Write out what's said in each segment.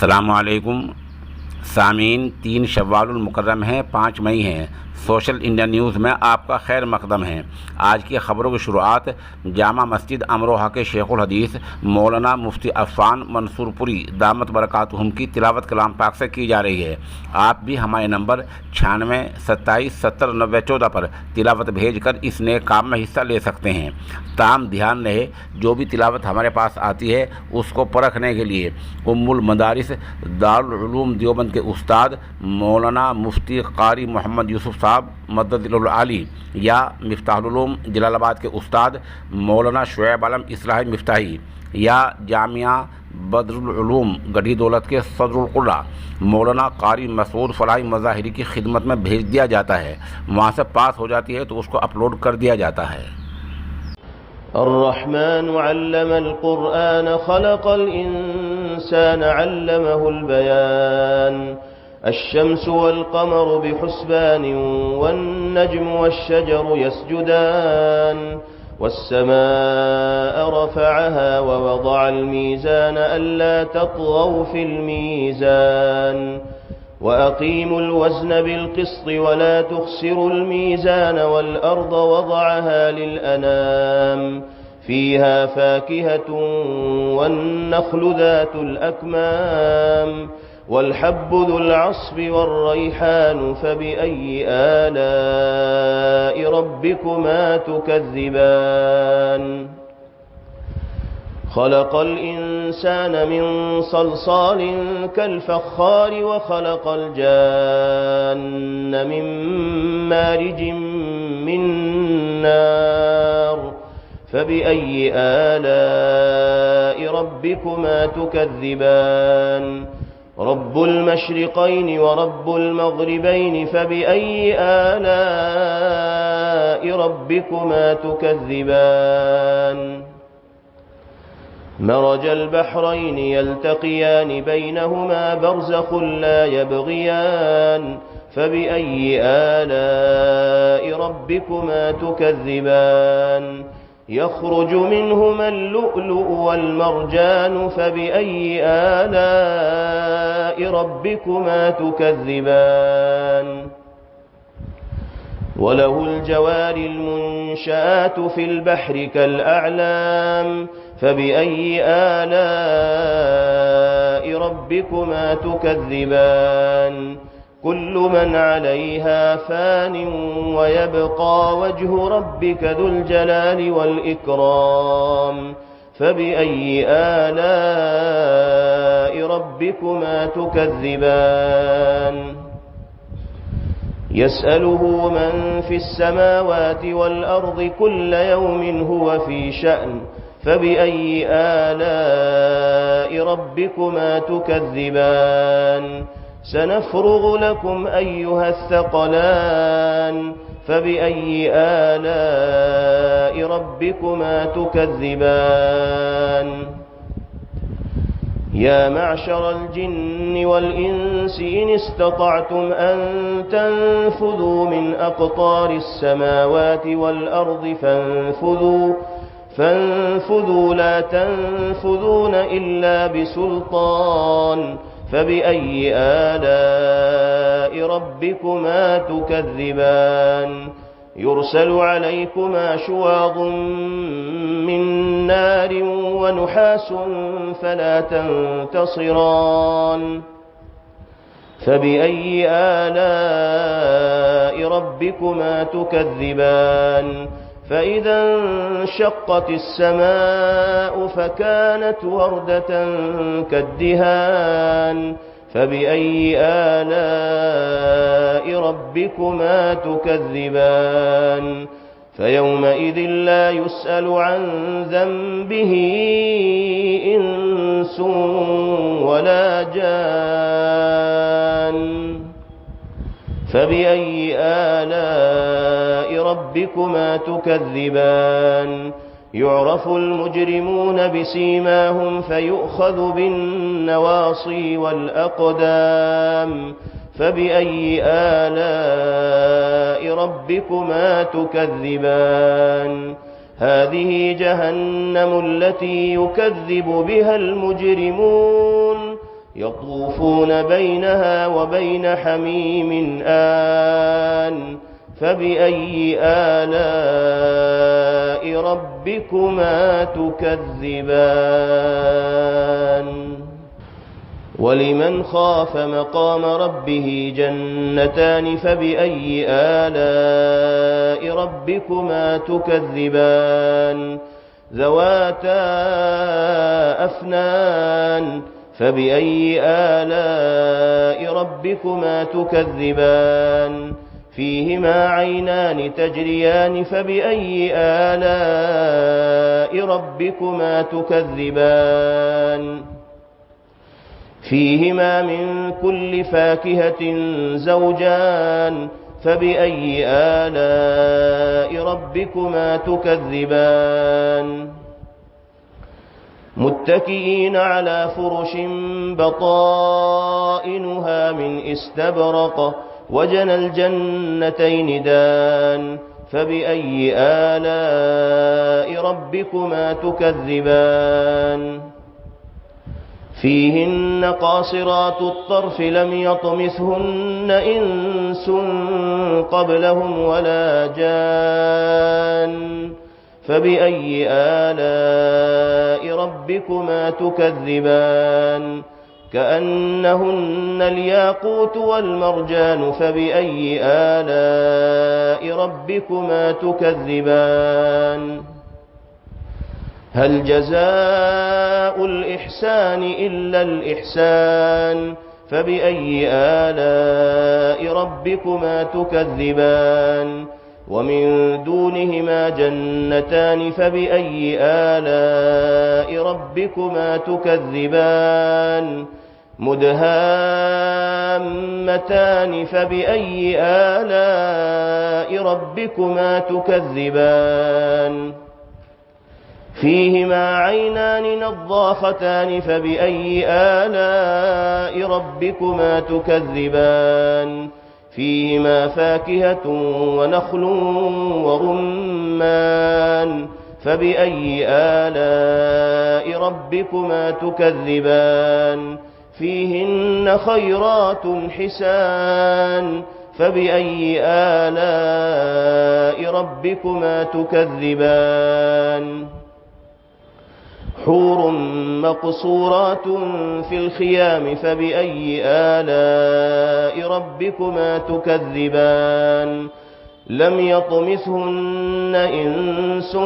अस्सलामुअलैकुम सामीन, 3 शव्वालुल मुकर्रम है, 5 मई है। सोशल इंडिया न्यूज़ में आपका खैर मकदम है। आज की ख़बरों की शुरुआत जामा मस्जिद अमरोहा के शेखुल हदीस मौलाना मुफ्ती अफ़ान मंसूरपुरी दामत बरकातुहुम की तिलावत कलाम पाक से की जा रही है। आप भी हमारे नंबर 96 27 70 90 14 पर तिलावत भेज कर इस नए काम में हिस्सा ले सकते हैं। ताम ध्यान रहे, जो भी तिलावत हमारे पास आती है उसको परखने के लिए उम्मुल मदारिस दारुल उलूम देवबंद के उस्ताद मौलाना मुफ्ती कारी मोहम्मद यूसुफ साहब मददुल आली या मिफ्ताहुल उलूम जलालाबाद के उस्ताद मौलाना शुएब आलम इस्लाही मिफ्ताही या जामिया बदरुल उलूम गढ़ी दौलत के सदरुल कुर्रा मौलाना कारी मसूद फलाही मज़ाहिरी की खिदमत में भेज दिया जाता है। वहाँ से पास हो जाती है तो उसको अपलोड कर दिया जाता है। अर्रहमान अल्लमल कुरआन खलक़ल इंसान अल्लमहुल बयान अश्शम्स वल क़मरु बिहुस्बान वन्नज्मु वश्शजरु यस्जुदान वस्समाअ रफ़अहा ववضअल मीज़ान अल्ला तत्ग़व फ़िल मीज़ान वअक़ीमुल वज़न बिलक़िस्ति वला तुख़सिरुल मीज़ान वल अर्ज़ वضعها लिलअनाम फ़ीहा फ़ाकिहतुन वन्नख़्लु ज़ातुल अकमाम वल्हब्बु ज़ुल अस्फ़ि वर्रैहान फ़बिअय्यि आलाइ रब्बिकुमा तुकज़्ज़िबान खलक़ल इंसान मिन सलसालिन कल्फ़ख़्ख़ार वखलक़ल जान्न मिन मारिजिन मिन नार फ़बिअय्यि आलाइ रब्बिकुमा तुकज़्ज़िबान रब्बुल मशरिक़ैनि व रब्बुल मग़रिबैनि फ़बिअय्यि आलाइ रब्बिकुमा तुकज़्ज़िबान मरजल बहरैनि यल्तक़ियान बैनहुमा बरज़ख़ ला यबग़ियान फ़बिअय्यि आलाइ रब्बिकुमा तुकज़्ज़िबान यख़्रुजु मिनहुमा अल्लुअलुअु वल्मरजान फ़बिअय्यि आलाइ रब्बिकुमा तुकज़्ज़िबान वलहुल जवारिल मुनशआतु फ़िल बहरि कल्अअलाम फ़बिअय्यि आलाइ रब्बिकुमा तुकज़्ज़िबान कुल्लु मन अलैहा फ़ान वयबक़ा वजहु रब्बिक ज़ुल जलालि वल इकराम फ़बिअय्यि आलाइ रब्बिकुमा तुकज़्ज़िबान यसअलुहु मन फ़िस्समावाति वल अर्ज़ि कुल्ल यौमिन हुव फ़ी शअन फ़बिअय्यि आलाइ रब्बिकुमा तुकज़्ज़िबान सनफ़्रुग़ु लकुम अय्युहा الثقلان फ़बिअय्यि आलाइ रब्बिकुमा तुकज़्ज़िबान या मअशरल जिन्नि वल इंसि इन इस्ततअतुम अन तनफ़ुज़ू मिन अक़तारिस समावाति वल अर्ज़ि फ़न्फ़ुज़ू ला तनफ़ुज़ून इल्ला बिसुल्तान फ़बिअय्यि आलाइ रब्बिकुमा तुकज़्ज़िबान युरसलु अलैकुमा शुवाज़ुम मिन नार वनुहासुन फ़ला तंतसिरान फ़बिअय्यि आलाइ रब्बिकुमा तुकज़्ज़िबान फ़इज़ा इंशक़्क़त السماء فكانت وردة كالدهان فبأي آلاء ربكما تكذبان فيومئذ لا يسأل عن ذنبه إنس ولا جان فبأي آلاء ربكما تكذبان يعرف المجرمون بسيماهم فيؤخذ بالنواصي والأقدام فبأي آلاء ربكما تكذبان هذه جهنم التي يكذب بها المجرمون يطوفون بينها وبين حميم آن فبأي آلاء ربكما تكذبان ولمن خاف مقام ربه جنتان فبأي آلاء ربكما تكذبان ذواتا أفنان فبأي آلاء ربكما تكذبان فيهما عينان تجريان فبأي آلاء ربكما تكذبان فيهما من كل فاكهة زوجان فبأي آلاء ربكما تكذبان متكئين على فرش بطائنها من استبرق وجنى الجنتين دان فبأي آلاء ربكما تكذبان فيهن قاصرات الطرف لم يطمثهن إنس قبلهم ولا جان فبأي آلاء ربكما تكذبان كأنهن الياقوت والمرجان فبأي آلاء ربكما تكذبان هل جزاء الإحسان إلا الإحسان فبأي آلاء ربكما تكذبان ومن دونهما جنتان فبأي آلاء ربكما تكذبان مدهامتان فبأي آلاء ربكما تكذبان فيهما عينان نضاختان فبأي آلاء ربكما تكذبان فيهما فاكهة ونخل ورمان فبأي آلاء ربكما تكذبان فيهن خيرات حسان فبأي آلاء ربكما تكذبان حور مقصورات في الخيام فبأي آلاء ربكما تكذبان لم يطمثهن إنس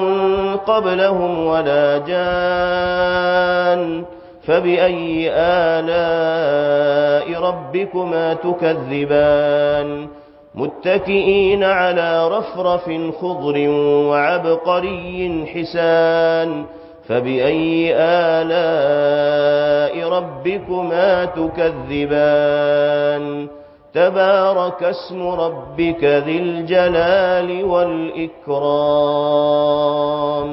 قبلهم ولا جان فبأي آلاء ربكما تكذبان متكئين على رفرف خضر وعبقري حسان فبأي آلاء ربكما تكذبان تبارك اسم ربك ذي الجلال والإكرام